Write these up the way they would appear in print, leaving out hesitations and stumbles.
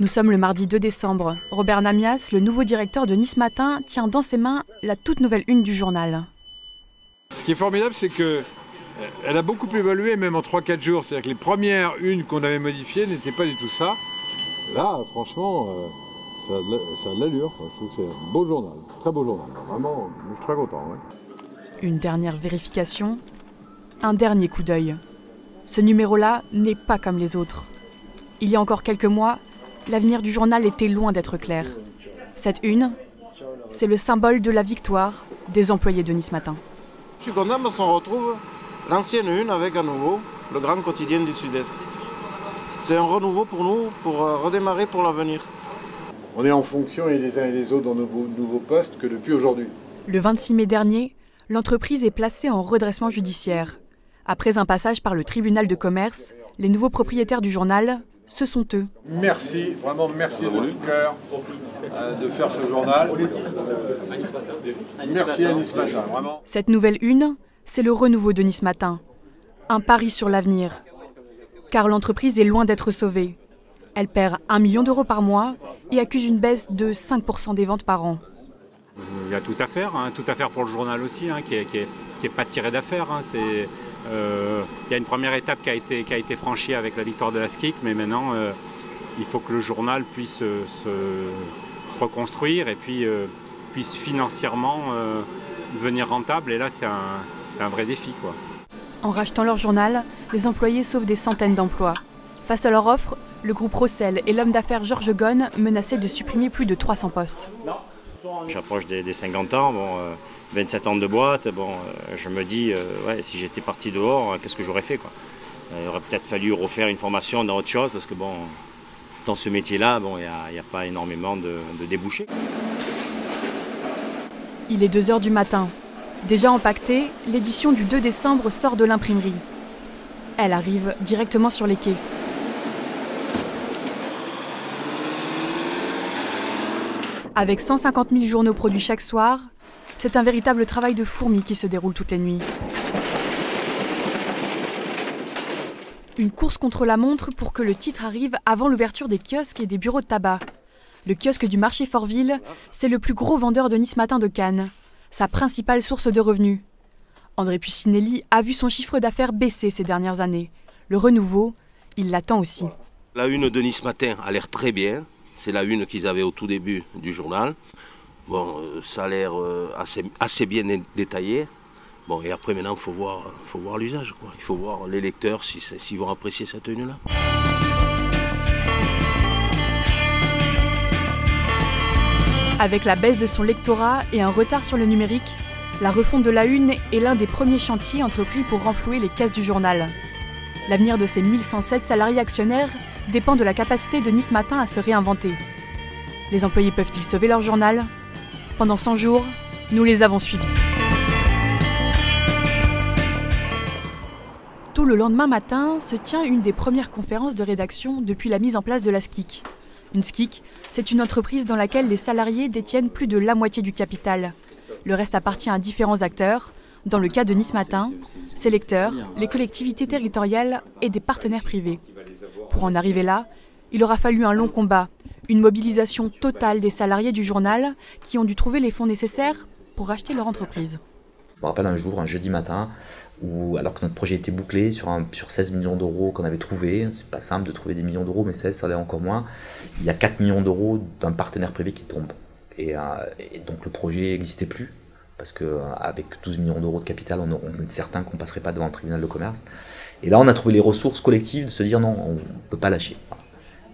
Nous sommes le mardi 2 décembre. Robert Namias, le nouveau directeur de Nice Matin, tient dans ses mains la toute nouvelle une du journal. Ce qui est formidable, c'est qu'elle a beaucoup évolué, même en 3-4 jours. C'est-à-dire que les premières unes qu'on avait modifiées n'étaient pas du tout ça. Là, franchement, ça a de l'allure. Je trouve que c'est un beau journal, très beau journal. Vraiment, je suis très content. Ouais. Une dernière vérification, un dernier coup d'œil. Ce numéro-là n'est pas comme les autres. Il y a encore quelques mois, l'avenir du journal était loin d'être clair. Cette une, c'est le symbole de la victoire des employés de Nice Matin. Je suis content parce qu'on retrouve l'ancienne une avec à nouveau le grand quotidien du Sud-Est. C'est un renouveau pour nous, pour redémarrer pour l'avenir. On est en fonction les uns et les autres dans nos nouveaux postes que depuis aujourd'hui. Le 26 mai dernier, l'entreprise est placée en redressement judiciaire. Après un passage par le tribunal de commerce, les nouveaux propriétaires du journal, ce sont eux. Merci, vraiment merci de tout cœur de faire ce journal. Merci à Nice Matin, vraiment. Cette nouvelle une, c'est le renouveau de Nice Matin. Un pari sur l'avenir. Car l'entreprise est loin d'être sauvée. Elle perd 1 million d'euros par mois et accuse une baisse de 5% des ventes par an. Il y a tout à faire pour le journal aussi, qui est pas tiré d'affaire. Il y a une première étape qui a été franchie avec la victoire de la SKIC, mais maintenant il faut que le journal puisse se reconstruire et puis puisse financièrement devenir rentable. Et là, c'est un vrai défi, quoi. En rachetant leur journal, les employés sauvent des centaines d'emplois. Face à leur offre, le groupe Rossel et l'homme d'affaires Georges Ghosn menaçaient de supprimer plus de 300 postes. J'approche des 50 ans, 27 ans de boîte, je me dis, ouais, si j'étais parti dehors, qu'est-ce que j'aurais fait, quoi. Il aurait peut-être fallu refaire une formation dans autre chose, parce que dans ce métier-là, il n'y a pas énormément de débouchés. Il est 2 h du matin. Déjà empaquetée, l'édition du 2 décembre sort de l'imprimerie. Elle arrive directement sur les quais. Avec 150 000 journaux produits chaque soir, c'est un véritable travail de fourmi qui se déroule toutes les nuits. Une course contre la montre pour que le titre arrive avant l'ouverture des kiosques et des bureaux de tabac. Le kiosque du marché Fortville, c'est le plus gros vendeur de Nice Matin de Cannes, sa principale source de revenus. André Puccinelli a vu son chiffre d'affaires baisser ces dernières années. Le renouveau, il l'attend aussi. La une de Nice Matin a l'air très bien. C'est la une qu'ils avaient au tout début du journal. Ça a l'air assez bien détaillé. Et après, maintenant, il faut voir l'usage, quoi. Il faut voir les lecteurs s'ils vont apprécier cette une-là. Avec la baisse de son lectorat et un retard sur le numérique, la refonte de la une est l'un des premiers chantiers entrepris pour renflouer les caisses du journal. L'avenir de ces 1107 salariés actionnaires dépend de la capacité de Nice Matin à se réinventer. Les employés peuvent-ils sauver leur journal ? Pendant 100 jours, nous les avons suivis. Tout le lendemain matin se tient une des premières conférences de rédaction depuis la mise en place de la SKIC. Une SKIC, c'est une entreprise dans laquelle les salariés détiennent plus de la moitié du capital. Le reste appartient à différents acteurs. Dans le cas de Nice Matin, ses lecteurs, les collectivités territoriales et des partenaires privés. Pour en arriver là, il aura fallu un long combat, une mobilisation totale des salariés du journal qui ont dû trouver les fonds nécessaires pour racheter leur entreprise. Je me rappelle un jour, un jeudi matin, où alors que notre projet était bouclé sur 16 millions d'euros qu'on avait trouvé, c'est pas simple de trouver des millions d'euros, mais 16 ça allait encore moins, il y a 4 millions d'euros d'un partenaire privé qui tombe. Et donc le projet n'existait plus. Parce qu'avec 12 millions d'euros de capital, on est certain qu'on ne passerait pas devant le tribunal de commerce. Et là, on a trouvé les ressources collectives de se dire non, on ne peut pas lâcher.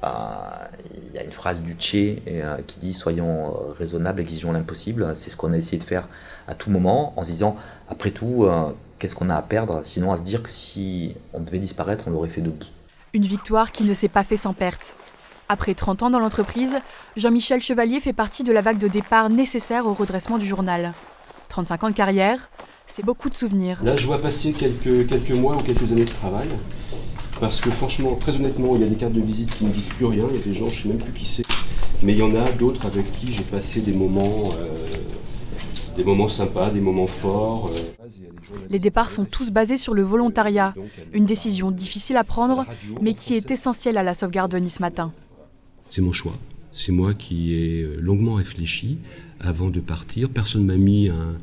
Il y a une phrase du Tché qui dit « Soyons raisonnables, exigeons l'impossible ». C'est ce qu'on a essayé de faire à tout moment, en se disant « Après tout, qu'est-ce qu'on a à perdre ?» Sinon, à se dire que si on devait disparaître, on l'aurait fait debout. Une victoire qui ne s'est pas fait sans perte. Après 30 ans dans l'entreprise, Jean-Michel Chevalier fait partie de la vague de départ nécessaire au redressement du journal. 35 ans de carrière, c'est beaucoup de souvenirs. Là, je vois passer quelques mois ou quelques années de travail. Parce que franchement, très honnêtement, il y a des cartes de visite qui ne disent plus rien. Il y a des gens, je ne sais même plus qui c'est. Mais il y en a d'autres avec qui j'ai passé des moments sympas, des moments forts. Les départs sont tous basés sur le volontariat. Une décision difficile à prendre, mais qui est essentielle à la sauvegarde de Nice Matin. C'est mon choix. C'est moi qui ai longuement réfléchi avant de partir. Personne ne m'a mis un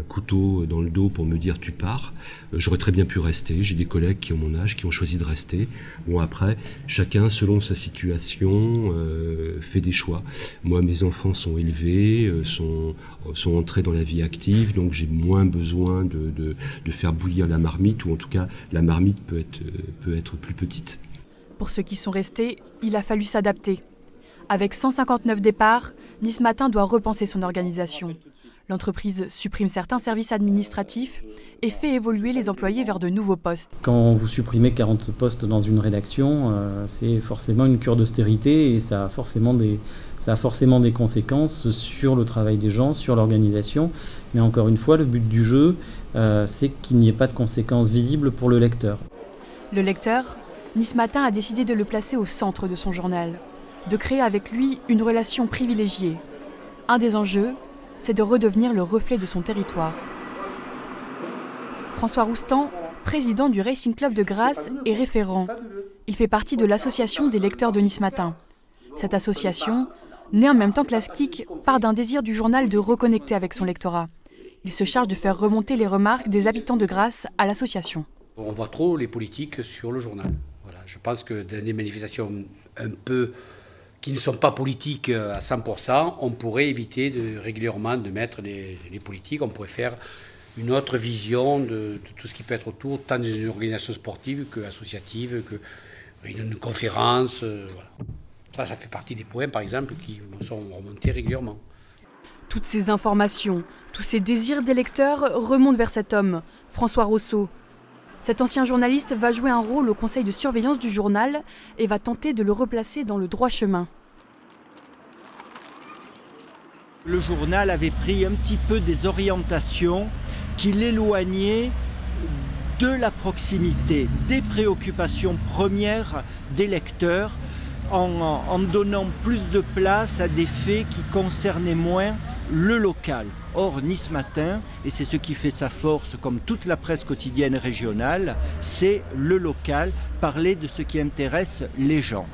couteau dans le dos pour me dire tu pars. J'aurais très bien pu rester. J'ai des collègues qui ont mon âge, qui ont choisi de rester. Bon, après, chacun selon sa situation fait des choix. Moi, mes enfants sont élevés, sont entrés dans la vie active, donc j'ai moins besoin de faire bouillir la marmite, ou en tout cas la marmite peut être plus petite. Pour ceux qui sont restés, il a fallu s'adapter. Avec 159 départs, Nice Matin doit repenser son organisation. L'entreprise supprime certains services administratifs et fait évoluer les employés vers de nouveaux postes. Quand vous supprimez 40 postes dans une rédaction, c'est forcément une cure d'austérité et ça a forcément des conséquences sur le travail des gens, sur l'organisation. Mais encore une fois, le but du jeu, c'est qu'il n'y ait pas de conséquences visibles pour le lecteur. Le lecteur, Nice Matin a décidé de le placer au centre de son journal, de créer avec lui une relation privilégiée. Un des enjeux, c'est de redevenir le reflet de son territoire. François Roustan, président du Racing Club de Grasse, est référent. Il fait partie de l'association des lecteurs de Nice Matin. Cette association, née en même temps que la SKIC, part d'un désir du journal de reconnecter avec son lectorat. Il se charge de faire remonter les remarques des habitants de Grasse à l'association. On voit trop les politiques sur le journal. Voilà. Je pense que dans des manifestations un peu qui ne sont pas politiques à 100%, on pourrait éviter régulièrement de mettre les politiques. On pourrait faire une autre vision de tout ce qui peut être autour, tant d'une organisation sportive qu'associative, une conférence. Voilà. Ça fait partie des points, par exemple, qui sont remontés régulièrement. Toutes ces informations, tous ces désirs des lecteurs remontent vers cet homme, François Rousseau. Cet ancien journaliste va jouer un rôle au conseil de surveillance du journal et va tenter de le replacer dans le droit chemin. Le journal avait pris un petit peu des orientations qui l'éloignaient de la proximité, des préoccupations premières des lecteurs, en donnant plus de place à des faits qui concernaient moins le local. Or, Nice Matin, et c'est ce qui fait sa force, comme toute la presse quotidienne régionale, c'est le local, parler de ce qui intéresse les gens.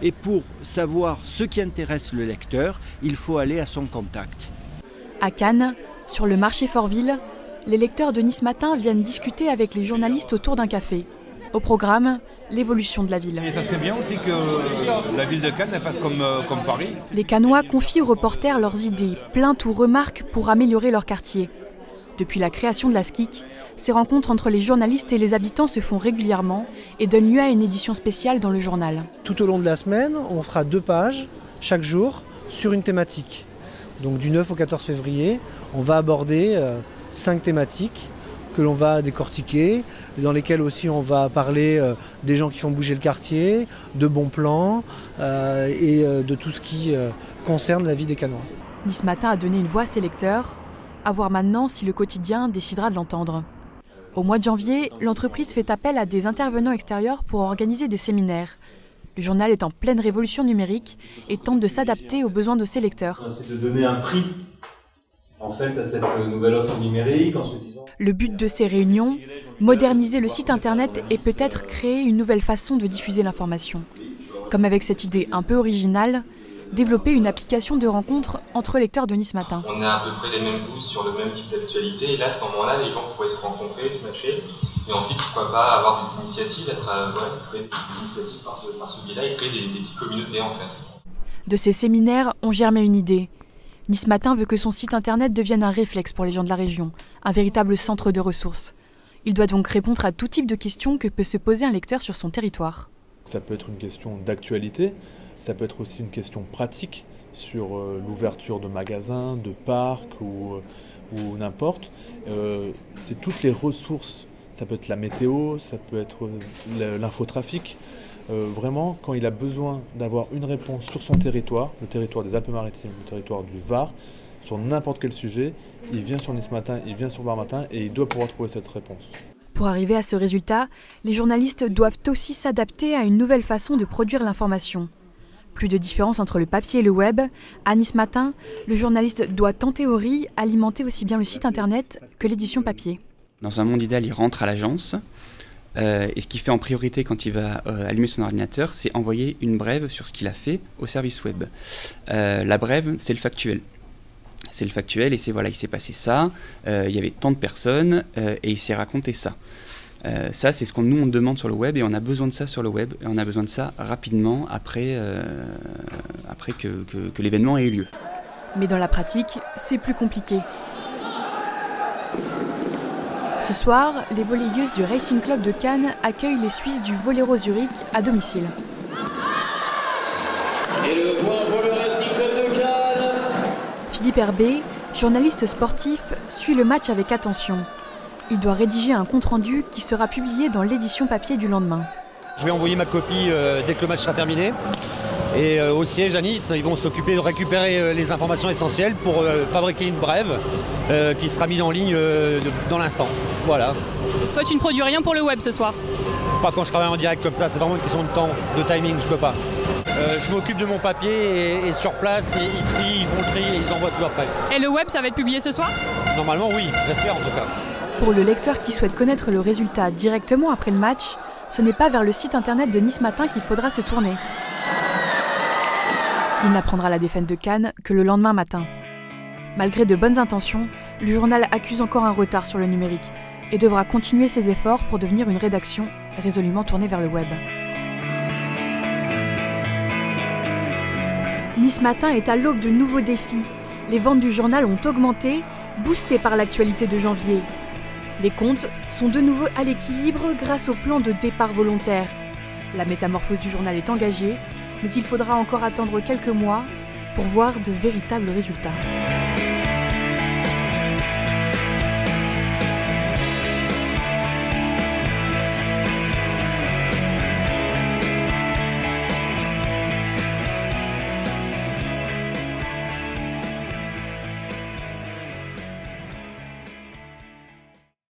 Et pour savoir ce qui intéresse le lecteur, il faut aller à son contact. À Cannes, sur le marché Fortville, les lecteurs de Nice Matin viennent discuter avec les journalistes autour d'un café. Au programme, l'évolution de la ville. Et ça serait bien aussi que la ville de Cannes fasse comme Paris. Les Cannois confient aux reporters leurs idées, plaintes ou remarques pour améliorer leur quartier. Depuis la création de la SKIC, ces rencontres entre les journalistes et les habitants se font régulièrement et donnent lieu à une édition spéciale dans le journal. Tout au long de la semaine, on fera 2 pages chaque jour sur une thématique. Donc du 9 au 14 février, on va aborder 5 thématiques que l'on va décortiquer, dans lesquelles aussi on va parler des gens qui font bouger le quartier, de bons plans et de tout ce qui concerne la vie des Cannois. Nice Matin a donné une voix à ses lecteurs, à voir maintenant si le quotidien décidera de l'entendre. Au mois de janvier, l'entreprise fait appel à des intervenants extérieurs pour organiser des séminaires. Le journal est en pleine révolution numérique et tente de s'adapter aux besoins de ses lecteurs. C'est de donner un prix en fait, à cette nouvelle offre numérique en se disant... Le but de ces réunions, moderniser le site internet et peut-être créer une nouvelle façon de diffuser l'information. Comme avec cette idée un peu originale, développer une application de rencontre entre lecteurs de Nice Matin. On a à peu près les mêmes goûts sur le même type d'actualité et là, à ce moment-là, les gens pourraient se rencontrer, se matcher et ensuite, pourquoi pas, avoir des initiatives, créer des initiatives par ce biais-là et créer des petites communautés en fait. De ces séminaires, on germait une idée. Nice Matin veut que son site internet devienne un réflexe pour les gens de la région, un véritable centre de ressources. Il doit donc répondre à tout type de questions que peut se poser un lecteur sur son territoire. Ça peut être une question d'actualité, ça peut être aussi une question pratique sur l'ouverture de magasins, de parcs ou n'importe. C'est toutes les ressources, ça peut être la météo, ça peut être l'infotrafic. Vraiment, quand il a besoin d'avoir une réponse sur son territoire, le territoire des Alpes-Maritimes, le territoire du Var, sur n'importe quel sujet, il vient sur Nice Matin, il vient sur Var Matin et il doit pouvoir trouver cette réponse. Pour arriver à ce résultat, les journalistes doivent aussi s'adapter à une nouvelle façon de produire l'information. Plus de différence entre le papier et le web. À Nice Matin, le journaliste doit en théorie alimenter aussi bien le site internet que l'édition papier. Dans un monde idéal, il rentre à l'agence. Et ce qu'il fait en priorité quand il va allumer son ordinateur, c'est envoyer une brève sur ce qu'il a fait au service web. La brève, c'est le factuel. C'est le factuel et c'est voilà, il s'est passé ça, il y avait tant de personnes et il s'est raconté ça. Ça, c'est ce qu'on nous on demande sur le web et on a besoin de ça sur le web et on a besoin de ça rapidement après que l'événement ait eu lieu. Mais dans la pratique, c'est plus compliqué. Ce soir, les volleyeuses du Racing Club de Cannes accueillent les Suisses du Vollero Zurich à domicile. Et le point pour le Racing Club de Cannes. Philippe Herbé, journaliste sportif, suit le match avec attention. Il doit rédiger un compte-rendu qui sera publié dans l'édition papier du lendemain. Je vais envoyer ma copie dès que le match sera terminé. Et au siège à Nice, ils vont s'occuper de récupérer les informations essentielles pour fabriquer une brève qui sera mise en ligne dans l'instant. Voilà. Toi, tu ne produis rien pour le web ce soir? Pas quand je travaille en direct comme ça, c'est vraiment une question de temps, de timing, je peux pas. Je m'occupe de mon papier et sur place, ils trient, ils font le tri et ils envoient tout après. Et le web, ça va être publié ce soir? Normalement oui, j'espère en tout cas. Pour le lecteur qui souhaite connaître le résultat directement après le match, ce n'est pas vers le site internet de Nice Matin qu'il faudra se tourner. Il n'apprendra la défaite de Cannes que le lendemain matin. Malgré de bonnes intentions, le journal accuse encore un retard sur le numérique et devra continuer ses efforts pour devenir une rédaction résolument tournée vers le web. Nice Matin est à l'aube de nouveaux défis. Les ventes du journal ont augmenté, boostées par l'actualité de janvier. Les comptes sont de nouveau à l'équilibre grâce au plan de départ volontaire. La métamorphose du journal est engagée, mais il faudra encore attendre quelques mois pour voir de véritables résultats.